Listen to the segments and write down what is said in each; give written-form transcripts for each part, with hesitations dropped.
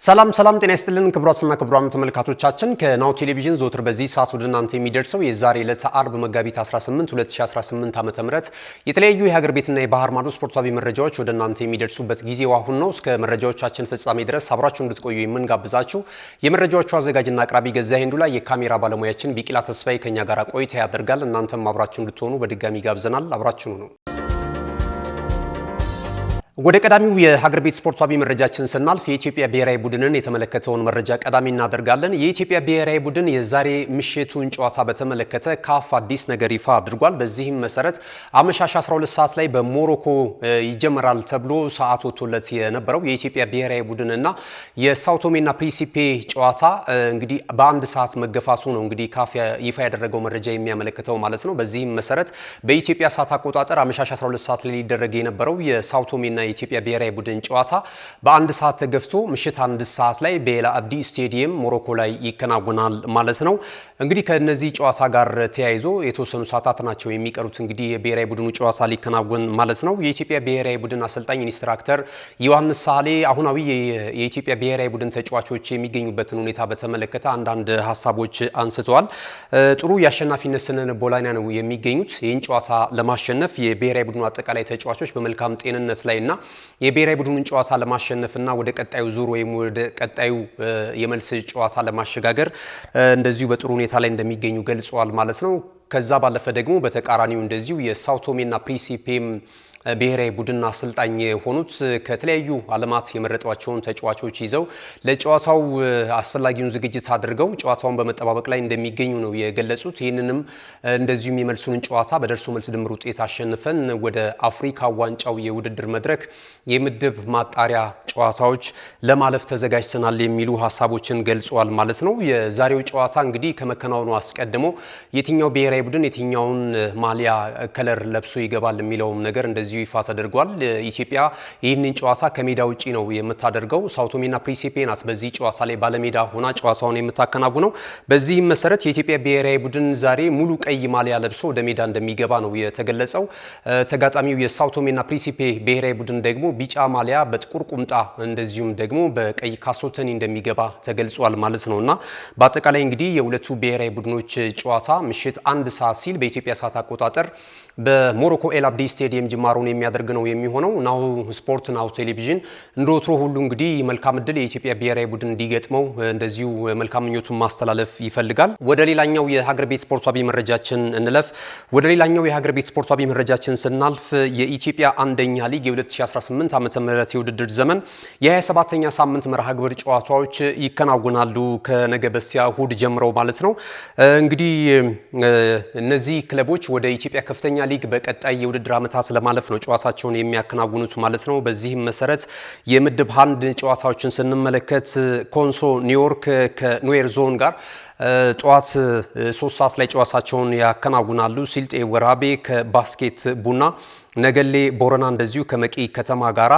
ሰላም ጤና ይስጥልን ክቡራትና ክቡራን ተመልካቾቻችን ከናሁ ቴሌቪዥን ዘወትር በዚህ ሰዓት ወደ እናንተ የሚደርሰው የዛሬ ዕለት አርብ መጋቢት 18 2018 ዓ.ም የተለያዩ የሀገር ቤትና የባህር ማዶ ስፖርታዊ መረጃዎች ወደ እናንተ የሚደርሱበት ጊዜው አሁን ነው። እስከ መረጃዎቻችን ፍጻሜ ድረስ አብራችሁ እንድትቆዩ የምንጋብዛችሁ የመረጃዎቹ አዘጋጅና አቅራቢ ገዛኸኝ ዱላ፣ የካሜራ ባለሙያችን ቢቂላ ተስፋዬ ከኛ ጋር ቆይታ ያደርጋል። እናንተም አብራችሁ እንድትሆኑ በድጋሚ ጋብዘናል። አብራችሁ ነው። ወደ ቀዳሚው የሀገር ቤት ስፖርታዊ መረጃችን ስናልፍ የኢትዮጵያ ብሔራዊ ቡድንን የተመለከተውን መረጃ ቀዳሚ እናደርጋለን። የኢትዮጵያ ብሔራዊ ቡድን የዛሬ ምሽቱን ጨዋታ በተመለከተ ካፍ አዲስ ነገር ይፋ አድርጓል። በዚህም መሰረት አመሻሽ 12 ሰዓት ላይ በሞሮኮ ይጀመራል ተብሎ ሰዓት ወጥቶለት የነበረው የኢትዮጵያ ብሔራዊ ቡድንና የሳኦ ቶሜና ፕሪንሲፔ ጨዋታ እንግዲህ በአንድ ሰዓት መገፋቱ ነው እንግዲህ ካፍ ይፋ ያደረገው መረጃ የሚያመለክተው ማለት ነው። በዚህም መሰረት በኢትዮጵያ ሰዓት አቆጣጠር አመሻሽ 12 ሰዓት ላይ ሊደረግ የነበረው የሳኦ ቶሜና የኢትዮጵያ ብሔራዊ ቡድን ጨዋታ በአንድ ሰዓት ተገፍቶ ምሽት 1 ሰዓት ላይ በኤል አብዲ ስቴዲየም ሞሮኮ ላይ ይከናወናል ማለት ነው። እንግዲህ ከነዚህ ጨዋታ ጋር ተያይዞ የተወሰኑ ሰዓታት ናቸው የሚቀሩት እንግዲህ የብሔራዊ ቡድኑ ጨዋታ ሊከናወን ማለት ነው። የኢትዮጵያ ብሔራዊ ቡድን አሰልጣኝ ኢንስትራክተር ዮሐንስ ሳህሌ አሁናዊ የኢትዮጵያ ብሔራዊ ቡድን ተጫዋቾች የሚገኙበትን ሁኔታ በተመለከተ አንዳንድ ሀሳቦች አንስተዋል። ጥሩ የአሸናፊነት ስነልቦና ነው የሚገኙት። ይህን ጨዋታ ለማሸነፍ የብሔራዊ ቡድኑ አጠቃላይ ተጫዋቾች በመልካም ጤንነት ላይና የብሔራዊ ቡድኑን ጨዋታ ለማሸነፍና ወደ ቀጣዩ ዙር ወይም ወደ ቀጣዩ የመልስ ጨዋታ ለማሸጋገር እንደዚሁ በጥሩ ሁኔታ ላይ እንደሚገኙ ገልጸዋል ማለት ነው። ከዛ ባለፈ ደግሞ በተቃራኒው እንደዚሁ የሳኦ ቶሜና ፕሪንሲፔም ብሔራዊ ቡድን አሰልጣኝ የሆኑት ከተለያዩ ዓለማት የመረጧቸውን ተጫዋቾች ይዘው ለጨዋታው አስፈላጊውን ዝግጅት አድርገው ጨዋታውን በመጠባበቅ ላይ እንደሚገኙ ነው የገለጹት። ይህንንም እንደዚሁም የመልሱን ጨዋታ በደርሶ መልስ ድምር ውጤት አሸንፈን ወደ አፍሪካ ዋንጫው የውድድር መድረክ የምድብ ማጣሪያ ጨዋታዎች ለማለፍ ተዘጋጅተናል የሚሉ ሀሳቦችን ገልጿል ማለት ነው። የዛሬው ጨዋታ እንግዲህ ከመከናወኑ አስቀድሞ የትኛው ብሔራዊ ቡድን የትኛውን ማሊያ ከለር ለብሶ ይገባል የሚለውም ነገር እንደዚሁ ይፋ ተደርጓል። ኢትዮጵያ ይህንን ጨዋታ ከሜዳ ውጪ ነው የምታደርገው። ሳኦ ቶሜና ፕሪንሲፔ ናት በዚህ ጨዋታ ላይ ባለሜዳ ሆና ጨዋታውን የምታከናውነው። በዚህም መሰረት የኢትዮጵያ ብሔራዊ ቡድን ዛሬ ሙሉ ቀይ ማሊያ ለብሶ ወደ ሜዳ እንደሚገባ ነው የተገለጸው። ተጋጣሚው የሳኦ ቶሜና ፕሪንሲፔ ብሔራዊ ቡድን ደግሞ ቢጫ ማሊያ በጥቁር ቁምጣ እንደዚሁም ደግሞ በቀይ ካሶተኒ እንደሚገባ ተገልጿል ማለት ነውና በአጠቃላይ እንግዲህ የሁለቱ ብሔራዊ ቡድኖች ጨዋታ ምሽት 1 ሰዓት ሲል በኢትዮጵያ ሰዓት አቆጣጠር በሞሮኮ ኤል አብዲ ስቴዲየም ጅማሮን የሚያደርግ ነው የሚሆነው። ናሁ ስፖርት ናሁ ቴሌቪዥን እንደወትሮ ሁሉ እንግዲህ መልካም እድል የኢትዮጵያ ብሔራዊ ቡድን እንዲገጥመው እንደዚሁ መልካም ምኞቱን ማስተላለፍ ይፈልጋል። ወደ ሌላኛው የሀገር ቤት ስፖርታዊ መረጃችን እንለፍ። ወደ ሌላኛው የሀገር ቤት ስፖርታዊ መረጃችን ስናልፍ የኢትዮጵያ አንደኛ ሊግ የ2018 ዓ.ም የውድድር ዘመን የ27ኛ ሳምንት መርሃ ግብር ጨዋታዎች ይከናወናሉ ከነገ በስቲያ እሁድ ጀምረው ማለት ነው። እንግዲህ እነዚህ ክለቦች ወደ ኢትዮጵያ ከፍተኛ ሊግ በቀጣይ የውድድር ዓመታት ለማለፍ ነው ጨዋታቸውን የሚያከናውኑት ማለት ነው። በዚህም መሰረት የምድብ 1 ጨዋታዎችን ስንመለከት ኮንሶ ኒውዮርክ ከኑዌር ዞን ጋር ጠዋት 3 ሰዓት ላይ ጨዋታቸውን ያከናውናሉ። ሲልጤ ወራቤ ከባስኬት ቡና፣ ነገሌ ቦረና እንደዚሁ ከመቂ ከተማ ጋራ፣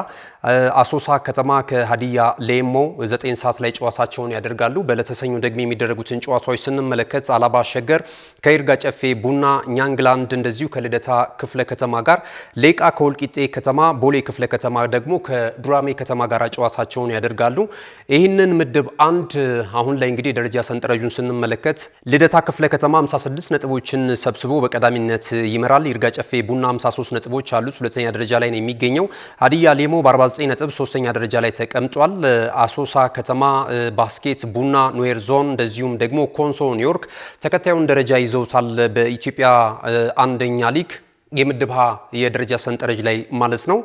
አሶሳ ከተማ ከሀዲያ ሌሞ 9 ሰዓት ላይ ጨዋታቸውን ያደርጋሉ። በለተሰኙ ደግሞ የሚደረጉትን ጨዋታዎች ስንመለከት አላባ ሸገር ከይርጋ ጨፌ ቡና፣ ኛንግላንድ እንደዚሁ ከልደታ ክፍለ ከተማ ጋር፣ ሌቃ ከወልቂጤ ከተማ፣ ቦሌ ክፍለ ከተማ ደግሞ ከዱራሜ ከተማ ጋር ጨዋታቸውን ያደርጋሉ። ይህንን ምድብ 1 አሁን ላይ እንግዲህ ደረጃ ሰንጠረዡን ስንመለከት ልደታ ክፍለ ከተማ 56 ነጥቦችን ሰብስቦ በቀዳሚነት ይመራል። ይርጋ ጨፌ ቡና 53 ነጥቦች አሉት፣ ሁለተኛ ደረጃ ላይ ነው የሚገኘው። ሀዲያ ሌሞ በ49 ነጥብ ሶስተኛ ደረጃ ላይ ተቀምጧል። አሶሳ ከተማ፣ ባስኬት ቡና፣ ኑዌር ዞን እንደዚሁም ደግሞ ኮንሶ ኒውዮርክ ተከታዩን ደረጃ ይዘውታል በኢትዮጵያ አንደኛ ሊግ የምድብ ሀ የደረጃ ሰንጠረዥ ላይ ማለት ነው።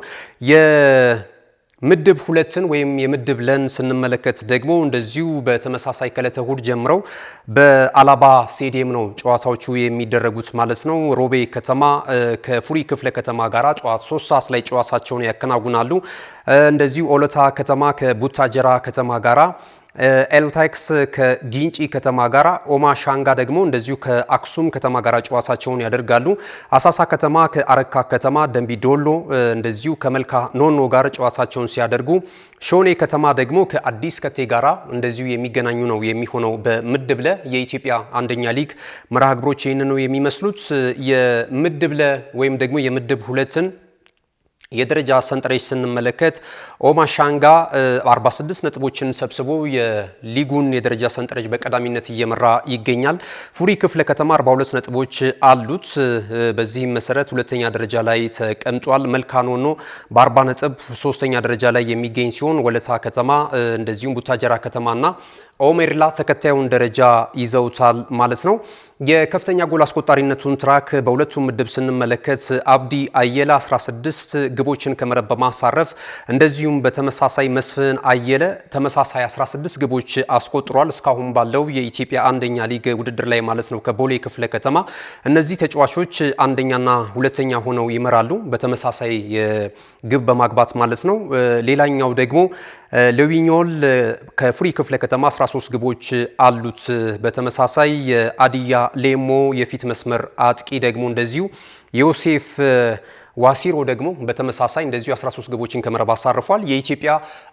ምድብ 2ን ወይም የምድብ ለን ስንመለከት ደግሞ እንደዚሁ በተመሳሳይ ከዕለተ እሁድ ጀምረው በአላባ ስቴዲየም ነው ጨዋታዎቹ የሚደረጉት ማለት ነው። ሮቤ ከተማ ከፉሪ ክፍለ ከተማ ጋራ ጠዋት 3 ሰዓት ላይ ጨዋታቸውን ያከናውናሉ። እንደዚሁ ኦለታ ከተማ ከቡታጀራ ከተማ ጋራ፣ ኤልታክስ ከጊንጪ ከተማ ጋራ፣ ኦማ ሻንጋ ደግሞ እንደዚሁ ከአክሱም ከተማ ጋራ ጨዋታቸውን ያደርጋሉ። አሳሳ ከተማ ከአረካ ከተማ፣ ደንቢ ዶሎ እንደዚሁ ከመልካ ኖኖ ጋር ጨዋታቸውን ሲያደርጉ፣ ሾኔ ከተማ ደግሞ ከአዲስ ከቴ ጋራ እንደዚሁ የሚገናኙ ነው የሚሆነው። በምድብ ለ የኢትዮጵያ አንደኛ ሊግ መርሃ ግብሮች ይህን ነው የሚመስሉት። የምድብ ለ ወይም ደግሞ የምድብ 2ን የደረጃ ሰንጠረዥ ስንመለከት ኦማሻንጋ 46 ነጥቦችን ሰብስቦ የሊጉን የደረጃ ሰንጠረዥ በቀዳሚነት እየመራ ይገኛል። ፉሪ ክፍለ ከተማ 42 ነጥቦች አሉት። በዚህም መሰረት ሁለተኛ ደረጃ ላይ ተቀምጧል። መልካኖኖ በ40 ነጥብ ሶስተኛ ደረጃ ላይ የሚገኝ ሲሆን ወለታ ከተማ እንደዚሁም ቡታጀራ ከተማና ኦሜርላ ተከታዩን ደረጃ ይዘውታል ማለት ነው። የከፍተኛ ጎል አስቆጣሪነቱን ትራክ በሁለቱም ምድብ ስንመለከት አብዲ አየለ 16 ግቦችን ከመረብ በማሳረፍ እንደዚሁም በተመሳሳይ መስፍን አየለ ተመሳሳይ 16 ግቦች አስቆጥሯል። እስካሁን ባለው የኢትዮጵያ አንደኛ ሊግ ውድድር ላይ ማለት ነው ከቦሌ ክፍለ ከተማ እነዚህ ተጫዋቾች አንደኛና ሁለተኛ ሆነው ይመራሉ በተመሳሳይ ግብ በማግባት ማለት ነው። ሌላኛው ደግሞ ለዊኞል ከፍሪ ክፍለ ከተማ 13 ግቦች አሉት። በተመሳሳይ የአዲያ ሌሞ የፊት መስመር አጥቂ ደግሞ እንደዚሁ ዮሴፍ ዋሲሮ ደግሞ በተመሳሳይ እንደዚሁ 13 ግቦችን ከመረብ አሳርፏል። የኢትዮጵያ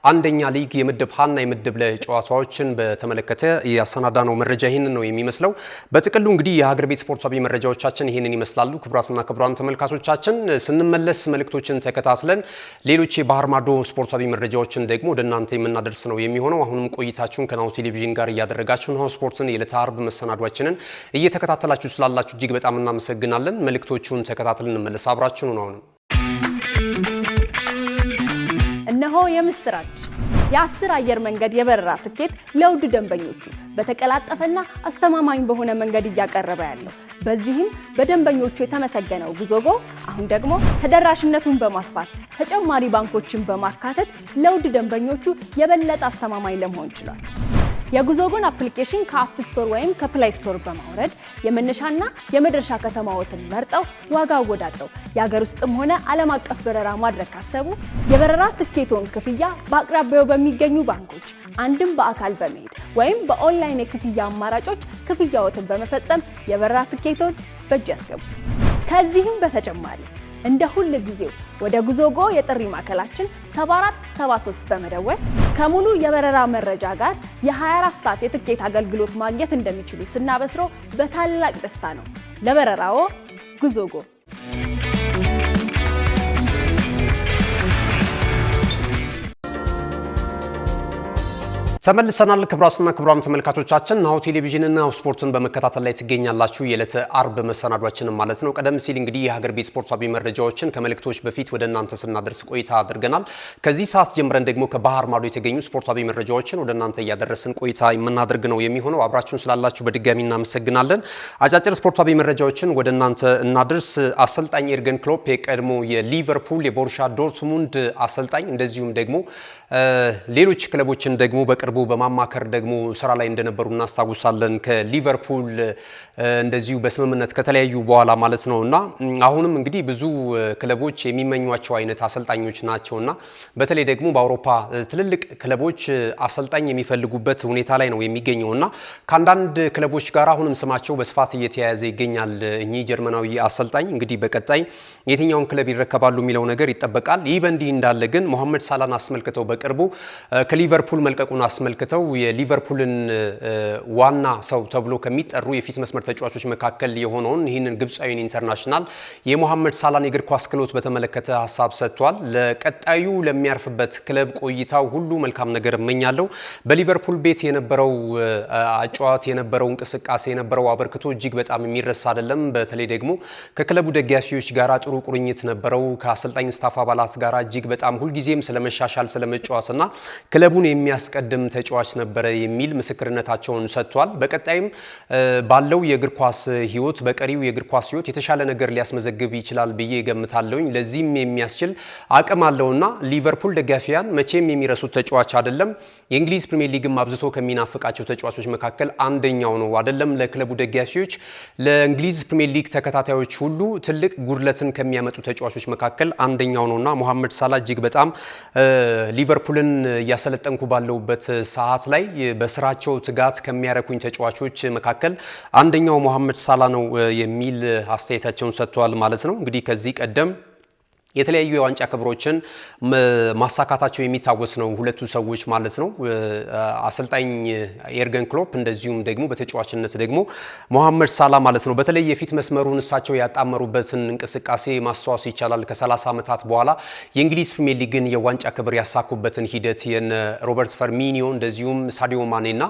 አንደኛ ሊግ የምድብ ሀና የምድብ ለጨዋታዎችን በተመለከተ ያሰናዳነው መረጃ ይህንን ነው የሚመስለው። በጥቅሉ እንግዲህ የሀገር ቤት ስፖርታዊ መረጃዎቻችን ይህንን ይመስላሉ። ክቡራትና ክቡራን ተመልካቾቻችን ስንመለስ መልእክቶችን ተከታትለን ሌሎች የባህር ማዶ ስፖርታዊ መረጃዎችን ደግሞ ወደ እናንተ የምናደርስ ነው የሚሆነው። አሁንም ቆይታችሁን ከናሁ ቴሌቪዥን ጋር እያደረጋችሁ ናሁ ስፖርትን የዕለተ ዓርብ መሰናዷችንን እየተከታተላችሁ ስላላችሁ እጅግ በጣም እናመሰግናለን። መልእክቶቹን ተከታትለን እንመለስ። አብራችሁ ነው። እነሆ የምስራች! የ10 አየር መንገድ የበረራ ትኬት ለውድ ደንበኞቹ በተቀላጠፈና አስተማማኝ በሆነ መንገድ እያቀረበ ያለው። በዚህም በደንበኞቹ የተመሰገነው ጉዞጎ አሁን ደግሞ ተደራሽነቱን በማስፋት ተጨማሪ ባንኮችን በማካተት ለውድ ደንበኞቹ የበለጠ አስተማማኝ ለመሆን ችሏል። የጉዞጎን አፕሊኬሽን ከአፕ ስቶር ወይም ከፕላይ ስቶር በማውረድ የመነሻና የመድረሻ ከተማዎትን መርጠው ዋጋ አወዳድረው የሀገር ውስጥም ሆነ ዓለም አቀፍ በረራ ማድረግ ካሰቡ የበረራ ትኬቶን ክፍያ በአቅራቢያው በሚገኙ ባንኮች አንድም በአካል በመሄድ ወይም በኦንላይን የክፍያ አማራጮች ክፍያዎትን በመፈጸም የበረራ ትኬቶን በእጅ ያስገቡ። ከዚህም በተጨማሪ እንደ ሁሉ ጊዜው ወደ ጉዞጎ የጥሪ ማዕከላችን 7473 በመደወል ከሙሉ የበረራ መረጃ ጋር የ24 ሰዓት የትኬት አገልግሎት ማግኘት እንደሚችሉ ስናበስሮ በታላቅ ደስታ ነው። ለበረራዎ ጉዞጎ። ተመልሰናል። ክቡራትና ክቡራን ተመልካቾቻችን ናሁ ቴሌቪዥንና ስፖርትን በመከታተል ላይ ትገኛላችሁ። የዕለተ ዓርብ መሰናዷችን ማለት ነው። ቀደም ሲል እንግዲህ የሀገር ቤት ስፖርታዊ መረጃዎችን ከመልእክቶች በፊት ወደ እናንተ ስናደርስ ቆይታ አድርገናል። ከዚህ ሰዓት ጀምረን ደግሞ ከባህር ማዶ የተገኙ ስፖርታዊ መረጃዎችን ወደ እናንተ እያደረስን ቆይታ የምናደርግ ነው የሚሆነው። አብራችሁን ስላላችሁ በድጋሚ እናመሰግናለን። አጫጭር ስፖርታዊ መረጃዎችን ወደ እናንተ እናደርስ። አሰልጣኝ ኤርገን ክሎፕ የቀድሞ የሊቨርፑል የቦሩሻ ዶርትሙንድ አሰልጣኝ እንደዚሁም ደግሞ ሌሎች ክለቦችን ደግሞ በቅርቡ በማማከር ደግሞ ስራ ላይ እንደነበሩ እናስታውሳለን። ከሊቨርፑል እንደዚሁ በስምምነት ከተለያዩ በኋላ ማለት ነውና አሁንም እንግዲህ ብዙ ክለቦች የሚመኟቸው አይነት አሰልጣኞች ናቸውና በተለይ ደግሞ በአውሮፓ ትልልቅ ክለቦች አሰልጣኝ የሚፈልጉበት ሁኔታ ላይ ነው የሚገኘውና ከአንዳንድ ክለቦች ጋር አሁንም ስማቸው በስፋት እየተያያዘ ይገኛል። እኚህ ጀርመናዊ አሰልጣኝ እንግዲህ በቀጣይ የትኛውን ክለብ ይረከባሉ የሚለው ነገር ይጠበቃል። ይህ በእንዲህ እንዳለ ግን መሐመድ ሳላን አስመልክተው በቅርቡ ከሊቨርፑል መልቀቁን አስመልክተው የሊቨርፑልን ዋና ሰው ተብሎ ከሚጠሩ የፊት መስመር ተጫዋቾች መካከል የሆነውን ይህንን ግብፃዊን ኢንተርናሽናል የመሐመድ ሳላን የእግር ኳስ ክህሎት በተመለከተ ሀሳብ ሰጥቷል። ለቀጣዩ ለሚያርፍበት ክለብ ቆይታው ሁሉ መልካም ነገር እመኛለሁ። በሊቨርፑል ቤት የነበረው አጫዋት የነበረው እንቅስቃሴ የነበረው አበርክቶ እጅግ በጣም የሚረሳ አይደለም። በተለይ ደግሞ ከክለቡ ደጋፊዎች ጋር ጥሩ ቁርኝት ነበረው። ከአሰልጣኝ ስታፍ አባላት ጋር እጅግ በጣም ሁልጊዜም ስለመሻሻል ስለመጫወትና ክለቡን የሚያስቀድም ተጫዋች ነበረ የሚል ምስክርነታቸውን ሰጥቷል። በቀጣይም ባለው የእግር ኳስ ህይወት በቀሪው የእግር ኳስ ህይወት የተሻለ ነገር ሊያስመዘግብ ይችላል ብዬ ገምታለሁኝ። ለዚህም የሚያስችል አቅም አለውና ሊቨርፑል ደጋፊያን መቼም የሚረሱት ተጫዋች አይደለም። የእንግሊዝ ፕሪሚየር ሊግም አብዝቶ ከሚናፍቃቸው ተጫዋቾች መካከል አንደኛው ነው። አይደለም ለክለቡ ደጋፊዎች፣ ለእንግሊዝ ፕሪሚየር ሊግ ተከታታዮች ሁሉ ትልቅ ጉድለትን ከሚያመጡ ተጫዋቾች መካከል አንደኛው ነውና መሐመድ ሳላ እጅግ በጣም ሊቨርፑልን እያሰለጠንኩ ባለውበት ሰዓት ላይ በስራቸው ትጋት ከሚያረኩኝ ተጫዋቾች መካከል አንደኛው መሐመድ ሳላ ነው የሚል አስተያየታቸውን ሰጥተዋል ማለት ነው። እንግዲህ ከዚህ ቀደም የተለያዩ የዋንጫ ክብሮችን ማሳካታቸው የሚታወስ ነው ሁለቱ ሰዎች ማለት ነው። አሰልጣኝ ኤርገን ክሎፕ እንደዚሁም ደግሞ በተጫዋችነት ደግሞ መሐመድ ሳላ ማለት ነው። በተለይ የፊት መስመሩን እሳቸው ያጣመሩበትን እንቅስቃሴ ማስተዋወስ ይቻላል። ከ30 ዓመታት በኋላ የእንግሊዝ ፕሪሚየር ሊግን የዋንጫ ክብር ያሳኩበትን ሂደት የነ ሮበርት ፈርሚኒዮ እንደዚሁም ሳዲዮ ማኔና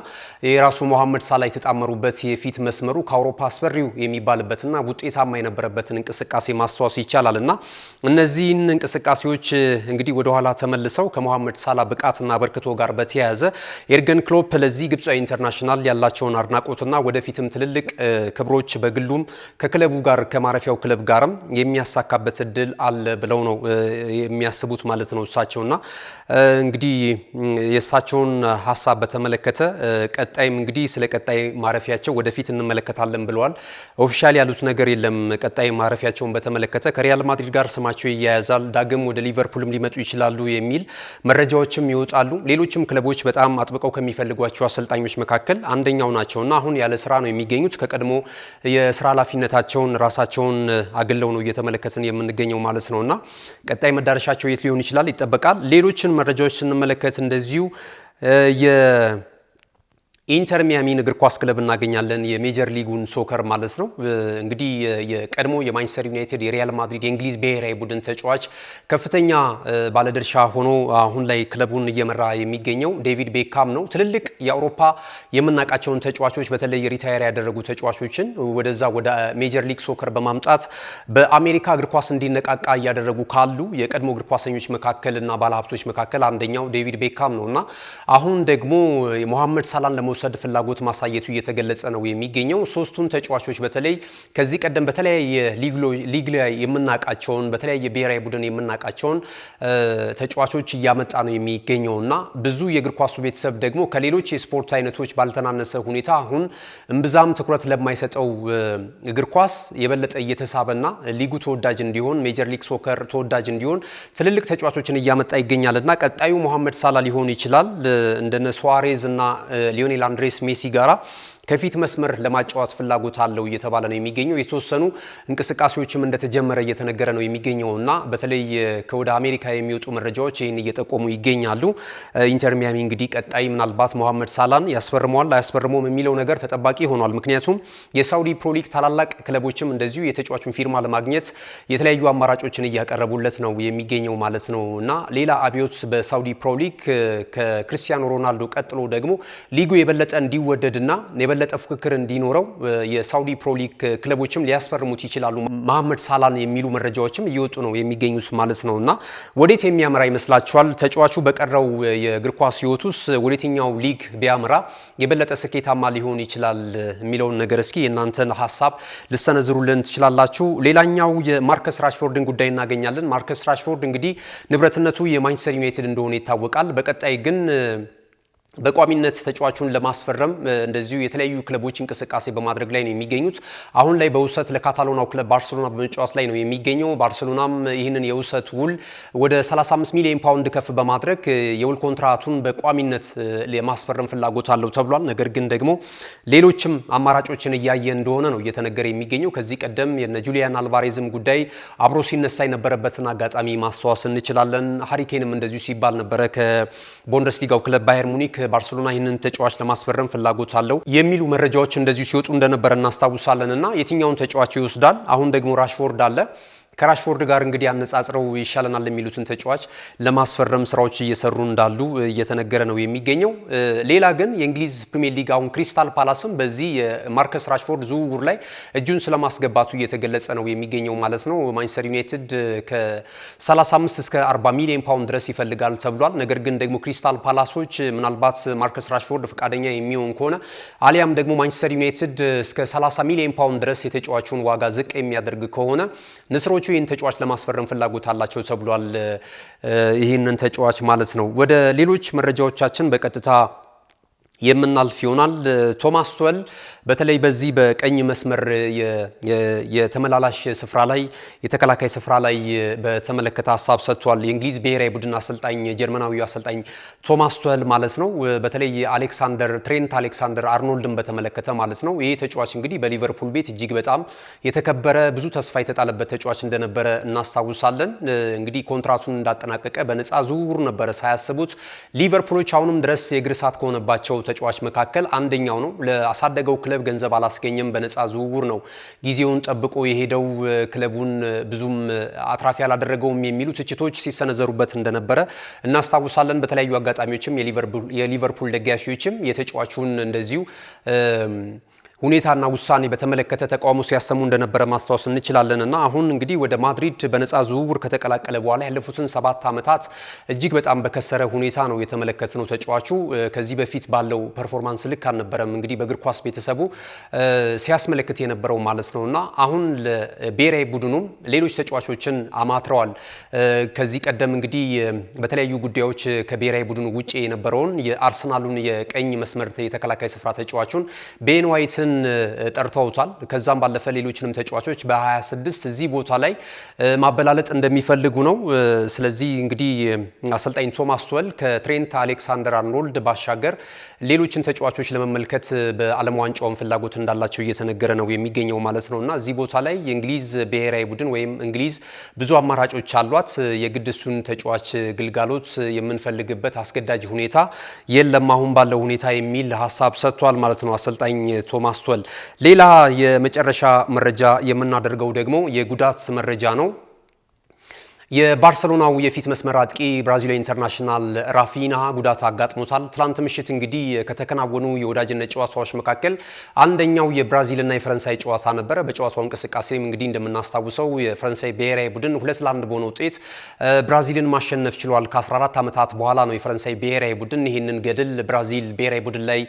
የራሱ መሐመድ ሳላ የተጣመሩበት የፊት መስመሩ ከአውሮፓ አስፈሪው የሚባልበትና ውጤታማ የነበረበትን እንቅስቃሴ ማስተዋወስ ይቻላልና እነዚህን እንቅስቃሴዎች እንግዲህ ወደ ኋላ ተመልሰው ከመሐመድ ሳላ ብቃትና በርክቶ ጋር በተያያዘ ኤርገን ክሎፕ ለዚህ ግብጻዊ ኢንተርናሽናል ያላቸውን አድናቆትና ወደፊትም ትልልቅ ክብሮች በግሉም ከክለቡ ጋር ከማረፊያው ክለብ ጋርም የሚያሳካበት እድል አለ ብለው ነው የሚያስቡት ማለት ነው እሳቸውና እንግዲህ የእሳቸውን ሀሳብ በተመለከተ ቀጣይም እንግዲህ ስለ ቀጣይ ማረፊያቸው ወደፊት እንመለከታለን ብለዋል። ኦፊሻሊ ያሉት ነገር የለም። ቀጣይ ማረፊያቸውን በተመለከተ ከሪያል ማድሪድ ጋር ስማቸው ይያያዛል፣ ዳግም ወደ ሊቨርፑልም ሊመጡ ይችላሉ የሚል መረጃዎችም ይወጣሉ። ሌሎችም ክለቦች በጣም አጥብቀው ከሚፈልጓቸው አሰልጣኞች መካከል አንደኛው ናቸውና አሁን ያለ ስራ ነው የሚገኙት። ከቀድሞ የስራ ኃላፊነታቸውን ራሳቸውን አግለው ነው እየተመለከትን የምንገኘው ማለት ነውና ቀጣይ መዳረሻቸው የት ሊሆን ይችላል ይጠበቃል። ሌሎችን መረጃዎች ስንመለከት እንደዚሁ ኢንተር ሚያሚን እግር ኳስ ክለብ እናገኛለን። የሜጀር ሊጉን ሶከር ማለት ነው። እንግዲህ የቀድሞ የማንቸስተር ዩናይትድ፣ የሪያል ማድሪድ፣ የእንግሊዝ ብሔራዊ ቡድን ተጫዋች ከፍተኛ ባለድርሻ ሆኖ አሁን ላይ ክለቡን እየመራ የሚገኘው ዴቪድ ቤካም ነው። ትልልቅ የአውሮፓ የምናውቃቸውን ተጫዋቾች በተለይ ሪታየር ያደረጉ ተጫዋቾችን ወደዛ ወደ ሜጀር ሊግ ሶከር በማምጣት በአሜሪካ እግር ኳስ እንዲነቃቃ እያደረጉ ካሉ የቀድሞ እግር ኳሰኞች መካከል እና ባለሀብቶች መካከል አንደኛው ዴቪድ ቤካም ነውና አሁን ደግሞ መሐመድ ሳላን ለመውሰድ ፍላጎት ማሳየቱ እየተገለጸ ነው የሚገኘው። ሶስቱን ተጫዋቾች በተለይ ከዚህ ቀደም በተለያየ ሊግ ላይ የምናውቃቸውን በተለያየ ብሔራዊ ቡድን የምናውቃቸውን ተጫዋቾች እያመጣ ነው የሚገኘውና ብዙ የእግር ኳሱ ቤተሰብ ደግሞ ከሌሎች የስፖርት አይነቶች ባልተናነሰ ሁኔታ አሁን እምብዛም ትኩረት ለማይሰጠው እግር ኳስ የበለጠ እየተሳበና ሊጉ ተወዳጅ እንዲሆን ሜጀር ሊግ ሶከር ተወዳጅ እንዲሆን ትልልቅ ተጫዋቾችን እያመጣ ይገኛልና ቀጣዩ መሐመድ ሳላ ሊሆን ይችላል። እንደነ ሱዋሬዝ እና ሊዮኔል አንድሬስ ሜሲ ጋራ ከፊት መስመር ለማጫወት ፍላጎት አለው እየተባለ ነው የሚገኘው። የተወሰኑ እንቅስቃሴዎችም እንደተጀመረ እየተነገረ ነው የሚገኘውና በተለይ ከወደ አሜሪካ የሚወጡ መረጃዎች ይህን እየጠቆሙ ይገኛሉ። ኢንተር ሚያሚ እንግዲህ ቀጣይ ምናልባት መሐመድ ሳላን ያስፈርመዋል አያስፈርመውም የሚለው ነገር ተጠባቂ ሆኗል። ምክንያቱም የሳውዲ ፕሮ ሊግ ታላላቅ ክለቦችም እንደዚሁ የተጫዋቹን ፊርማ ለማግኘት የተለያዩ አማራጮችን እያቀረቡለት ነው የሚገኘው ማለት ነው እና ሌላ አብዮት በሳውዲ ፕሮ ሊግ ከክርስቲያኖ ሮናልዶ ቀጥሎ ደግሞ ሊጉ የበለጠ እንዲወደድና የበለጠ ፉክክር እንዲኖረው የሳውዲ ፕሮ ሊግ ክለቦችም ሊያስፈርሙት ይችላሉ መሐመድ ሳላን የሚሉ መረጃዎችም እየወጡ ነው የሚገኙት ማለት ነውና ወዴት የሚያመራ ይመስላችኋል? ተጫዋቹ በቀረው የእግር ኳስ ህይወቱስ ወዴትኛው ሊግ ቢያመራ የበለጠ ስኬታማ ሊሆን ይችላል የሚለውን ነገር እስኪ እናንተን ሐሳብ ልሰነዝሩልን ትችላላችሁ። ሌላኛው የማርከስ ራሽፎርድን ጉዳይ እናገኛለን። ማርከስ ራሽፎርድ እንግዲህ ንብረትነቱ የማንቸስተር ዩናይትድ እንደሆነ ይታወቃል። በቀጣይ ግን በቋሚነት ተጫዋቹን ለማስፈረም እንደዚሁ የተለያዩ ክለቦች እንቅስቃሴ በማድረግ ላይ ነው የሚገኙት። አሁን ላይ በውሰት ለካታሎናው ክለብ ባርሴሎና በመጫወት ላይ ነው የሚገኘው። ባርሴሎናም ይህንን የውሰት ውል ወደ 35 ሚሊዮን ፓውንድ ከፍ በማድረግ የውል ኮንትራቱን በቋሚነት ለማስፈረም ፍላጎት አለው ተብሏል። ነገር ግን ደግሞ ሌሎችም አማራጮችን እያየ እንደሆነ ነው እየተነገረ የሚገኘው። ከዚህ ቀደም የነ ጁሊያን አልቫሬዝም ጉዳይ አብሮ ሲነሳ የነበረበትን አጋጣሚ ማስተዋወስ እንችላለን። ሃሪኬንም እንደዚሁ ሲባል ነበረ ከቡንደስሊጋው ክለብ ባየር ሙኒክ ባርሴሎና ይህንን ተጫዋች ለማስፈረም ፍላጎት አለው የሚሉ መረጃዎች እንደዚሁ ሲወጡ እንደነበረ እናስታውሳለንና የትኛውን ተጫዋች ይወስዳል? አሁን ደግሞ ራሽፎርድ አለ። ከራሽፎርድ ጋር እንግዲህ አነጻጽረው ይሻለናል የሚሉትን ተጫዋች ለማስፈረም ስራዎች እየሰሩ እንዳሉ እየተነገረ ነው የሚገኘው። ሌላ ግን የእንግሊዝ ፕሪሚየር ሊግ አሁን ክሪስታል ፓላስም በዚህ የማርከስ ራሽፎርድ ዝውውር ላይ እጁን ስለማስገባቱ እየተገለጸ ነው የሚገኘው ማለት ነው። ማንቸስተር ዩናይትድ ከ35 እስከ 40 ሚሊዮን ፓውንድ ድረስ ይፈልጋል ተብሏል። ነገር ግን ደግሞ ክሪስታል ፓላሶች ምናልባት ማርከስ ራሽፎርድ ፈቃደኛ የሚሆን ከሆነ አሊያም ደግሞ ማንቸስተር ዩናይትድ እስከ 30 ሚሊዮን ፓውንድ ድረስ የተጫዋቹን ዋጋ ዝቅ የሚያደርግ ከሆነ ንስሮቹ ይህን ተጫዋች ለማስፈረም ፍላጎት አላቸው ተብሏል። ይህንን ተጫዋች ማለት ነው። ወደ ሌሎች መረጃዎቻችን በቀጥታ የምናልፍ ይሆናል። ቶማስ ቱኸል በተለይ በዚህ በቀኝ መስመር የተመላላሽ ስፍራ ላይ የተከላካይ ስፍራ ላይ በተመለከተ ሀሳብ ሰጥቷል። የእንግሊዝ ብሔራዊ ቡድን አሰልጣኝ ጀርመናዊው አሰልጣኝ ቶማስ ቱኸል ማለት ነው። በተለይ ትሬንት አሌክሳንደር አርኖልድን በተመለከተ ማለት ነው። ይሄ ተጫዋች እንግዲህ በሊቨርፑል ቤት እጅግ በጣም የተከበረ ብዙ ተስፋ የተጣለበት ተጫዋች እንደነበረ እናስታውሳለን። እንግዲህ ኮንትራቱን እንዳጠናቀቀ በነፃ ዝውውር ነበረ ሳያስቡት ሊቨርፑሎች አሁንም ድረስ የእግር እሳት ከሆነባቸው ተጫዋች መካከል አንደኛው ነው። ለአሳደገው ክለብ ገንዘብ አላስገኘም፣ በነፃ ዝውውር ነው ጊዜውን ጠብቆ የሄደው። ክለቡን ብዙም አትራፊ አላደረገውም የሚሉ ትችቶች ሲሰነዘሩበት እንደነበረ እናስታውሳለን። በተለያዩ አጋጣሚዎችም የሊቨርፑል ደጋፊዎችም የተጫዋቹን እንደዚሁ ሁኔታና ውሳኔ በተመለከተ ተቃውሞ ሲያሰሙ እንደነበረ ማስታወስ እንችላለንና አሁን እንግዲህ ወደ ማድሪድ በነፃ ዝውውር ከተቀላቀለ በኋላ ያለፉትን 7 ዓመታት እጅግ በጣም በከሰረ ሁኔታ ነው የተመለከትነው። ተጫዋቹ ከዚህ በፊት ባለው ፐርፎርማንስ ልክ አልነበረም እንግዲህ በእግር ኳስ ቤተሰቡ ሲያስመለክት የነበረው ማለት ነውና አሁን ለብሔራዊ ቡድኑም ሌሎች ተጫዋቾችን አማትረዋል። ከዚህ ቀደም እንግዲህ በተለያዩ ጉዳዮች ከብሔራዊ ቡድኑ ውጪ የነበረውን የአርሰናሉን የቀኝ መስመር የተከላካይ ስፍራ ተጫዋቹን ቤን ዋይትን ጠርተውታል። ከዛም ባለፈ ሌሎችንም ተጫዋቾች በ26 እዚህ ቦታ ላይ ማበላለጥ እንደሚፈልጉ ነው። ስለዚህ እንግዲህ አሰልጣኝ ቶማስ ቱኸል ከትሬንት አሌክሳንደር አርኖልድ ባሻገር ሌሎችን ተጫዋቾች ለመመልከት በዓለም ዋንጫውን ፍላጎት እንዳላቸው እየተነገረ ነው የሚገኘው ማለት ነውና እዚህ ቦታ ላይ የእንግሊዝ ብሔራዊ ቡድን ወይም እንግሊዝ ብዙ አማራጮች አሏት። የግድ እሱን ተጫዋች ግልጋሎት የምንፈልግበት አስገዳጅ ሁኔታ የለም አሁን ባለው ሁኔታ የሚል ሀሳብ ሰጥቷል ማለት ነው አሰልጣኝ ቶማስ ቱኸል። ሌላ የመጨረሻ መረጃ የምናደርገው ደግሞ የጉዳት መረጃ ነው። የባርሰሎናው የፊት መስመር አጥቂ ብራዚላዊ ኢንተርናሽናል ራፊና ጉዳት አጋጥሞታል። ትላንት ምሽት እንግዲህ ከተከናወኑ የወዳጅነት ጨዋታዎች መካከል አንደኛው የብራዚልና የፈረንሳይ ጨዋታ ነበረ። በጨዋታው እንቅስቃሴም እንግዲህ እንደምናስታውሰው የፈረንሳይ ብሔራዊ ቡድን 2-1 በሆነ ውጤት ብራዚልን ማሸነፍ ችሏል። ከ14 ዓመታት በኋላ ነው የፈረንሳይ ብሔራዊ ቡድን ይህንን ገድል ብራዚል ብሔራዊ ቡድን ላይ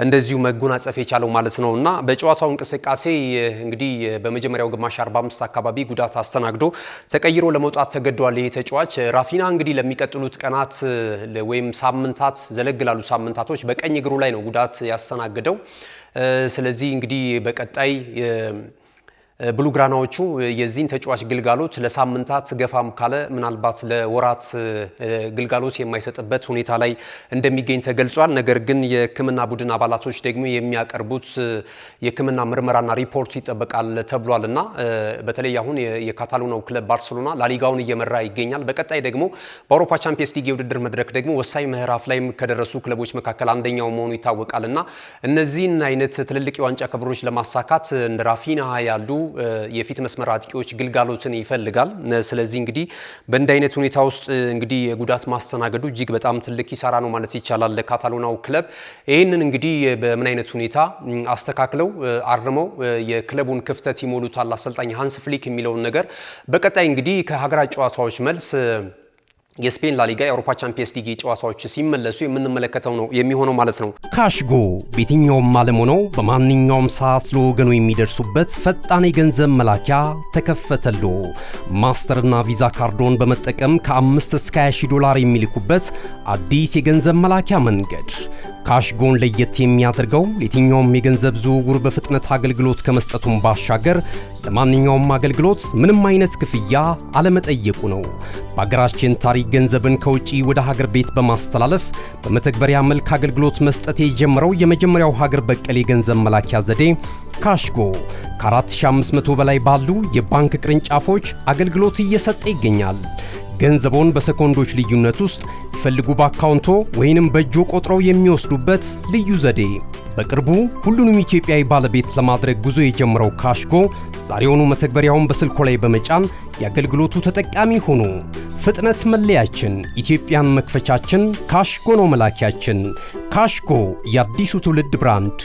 እንደዚሁ መጎናጸፍ የቻለው ማለት ነውና በጨዋታው እንቅስቃሴ እንግዲህ በመጀመሪያው ግማሽ 45 አካባቢ ጉዳት አስተናግዶ ተቀይሮ ለመውጣት ተገዷል። ይሄ ተጫዋች ራፊና እንግዲህ ለሚቀጥሉት ቀናት ወይም ሳምንታት ዘለግ ላሉ ሳምንታቶች በቀኝ እግሩ ላይ ነው ጉዳት ያስተናገደው። ስለዚህ እንግዲህ በቀጣይ ብሉግራናዎቹ የዚህን ተጫዋች ግልጋሎት ለሳምንታት ገፋም ካለ ምናልባት ለወራት ግልጋሎት የማይሰጥበት ሁኔታ ላይ እንደሚገኝ ተገልጿል። ነገር ግን የሕክምና ቡድን አባላቶች ደግሞ የሚያቀርቡት የሕክምና ምርመራና ሪፖርት ይጠበቃል ተብሏልና በተለይ አሁን የካታሎናው ክለብ ባርሴሎና ላሊጋውን እየመራ ይገኛል። በቀጣይ ደግሞ በአውሮፓ ቻምፒየንስ ሊግ የውድድር መድረክ ደግሞ ወሳኝ ምዕራፍ ላይ ከደረሱ ክለቦች መካከል አንደኛው መሆኑ ይታወቃልና እነዚህን አይነት ትልልቅ የዋንጫ ክብሮች ለማሳካት እንደ ራፊና ያሉ የፊት መስመር አጥቂዎች ግልጋሎትን ይፈልጋል። ስለዚህ እንግዲህ በእንዲህ አይነት ሁኔታ ውስጥ እንግዲህ የጉዳት ማስተናገዱ እጅግ በጣም ትልቅ ኪሳራ ነው ማለት ይቻላል ለካታሎናው ክለብ። ይህንን እንግዲህ በምን አይነት ሁኔታ አስተካክለው አርመው የክለቡን ክፍተት ይሞሉታል አሰልጣኝ ሃንስ ፍሊክ የሚለውን ነገር በቀጣይ እንግዲህ ከሀገራት ጨዋታዎች መልስ የስፔን ላሊጋ የአውሮፓ ቻምፒየንስ ሊግ ጨዋታዎች ሲመለሱ የምንመለከተው ነው የሚሆነው ማለት ነው። ካሽጎ በየትኛውም ዓለም ሆነው በማንኛውም ሰዓት ለወገኑ የሚደርሱበት ፈጣን የገንዘብ መላኪያ ተከፈተሎ። ማስተርና ቪዛ ካርዶን በመጠቀም ከ5 እስከ 20 ዶላር የሚልኩበት አዲስ የገንዘብ መላኪያ መንገድ። ካሽጎን ለየት የሚያደርገው የትኛውም የገንዘብ ዝውውር በፍጥነት አገልግሎት ከመስጠቱም ባሻገር ለማንኛውም አገልግሎት ምንም አይነት ክፍያ አለመጠየቁ ነው። በሀገራችን ታሪክ ገንዘብን ከውጪ ወደ ሀገር ቤት በማስተላለፍ በመተግበሪያ መልክ አገልግሎት መስጠት የጀመረው የመጀመሪያው ሀገር በቀል የገንዘብ መላኪያ ዘዴ ካሽጎ ከ4500 በላይ ባሉ የባንክ ቅርንጫፎች አገልግሎት እየሰጠ ይገኛል። ገንዘቦን በሰኮንዶች ልዩነት ውስጥ ይፈልጉ በአካውንቶ ወይንም በእጆ ቆጥረው የሚወስዱበት ልዩ ዘዴ። በቅርቡ ሁሉንም ኢትዮጵያዊ ባለቤት ለማድረግ ጉዞ የጀመረው ካሽጎ ዛሬውኑ መተግበሪያውን በስልኮ ላይ በመጫን የአገልግሎቱ ተጠቃሚ ሆኑ። ፍጥነት መለያችን፣ ኢትዮጵያን መክፈቻችን፣ ካሽጎ ነው መላኪያችን። ካሽጎ የአዲሱ ትውልድ ብራንድ።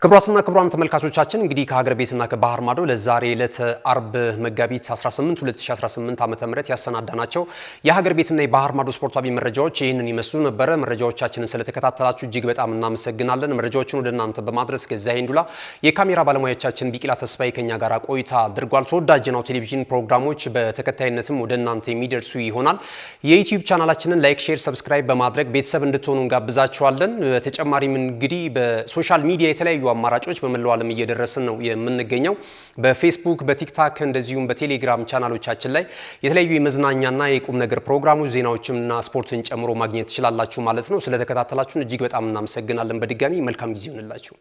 ክቡራትና ክቡራን ተመልካቾቻችን እንግዲህ ከሀገር ቤትና ከባህር ማዶ ለዛሬ ዕለት አርብ መጋቢት 18 2018 ዓ.ም ያሰናዳናቸው የሀገር ቤትና የባህር ማዶ ስፖርታዊ መረጃዎች ይህንን ይመስሉ ነበር። መረጃዎቻችንን ስለተከታተላችሁ እጅግ በጣም እናመሰግናለን። መረጃዎችን ወደ እናንተ በማድረስ ገዛኸኝ ሄንዱላ የካሜራ ባለሙያዎቻችን ቢቂላ ተስፋዬ ከኛ ጋር ቆይታ አድርጓል። ተወዳጅ ነው ቴሌቪዥን ፕሮግራሞች በተከታይነትም ወደ እናንተ የሚደርሱ ይሆናል። የዩቲዩብ ቻናላችንን ላይክ፣ ሼር፣ ሰብስክራይብ በማድረግ ቤተሰብ እንድትሆኑ እንጋብዛችኋለን። በተጨማሪም እንግዲህ በሶሻል ሚዲያ የተለያዩ አማራጮች በመላው ዓለም እየደረስን ነው የምንገኘው። በፌስቡክ፣ በቲክታክ እንደዚሁም በቴሌግራም ቻናሎቻችን ላይ የተለያዩ የመዝናኛና የቁም ነገር ፕሮግራሞች ዜናዎችንና ስፖርትን ጨምሮ ማግኘት ትችላላችሁ ማለት ነው። ስለተከታተላችሁን እጅግ በጣም እናመሰግናለን። በድጋሚ መልካም ጊዜ ይሁንላችሁ።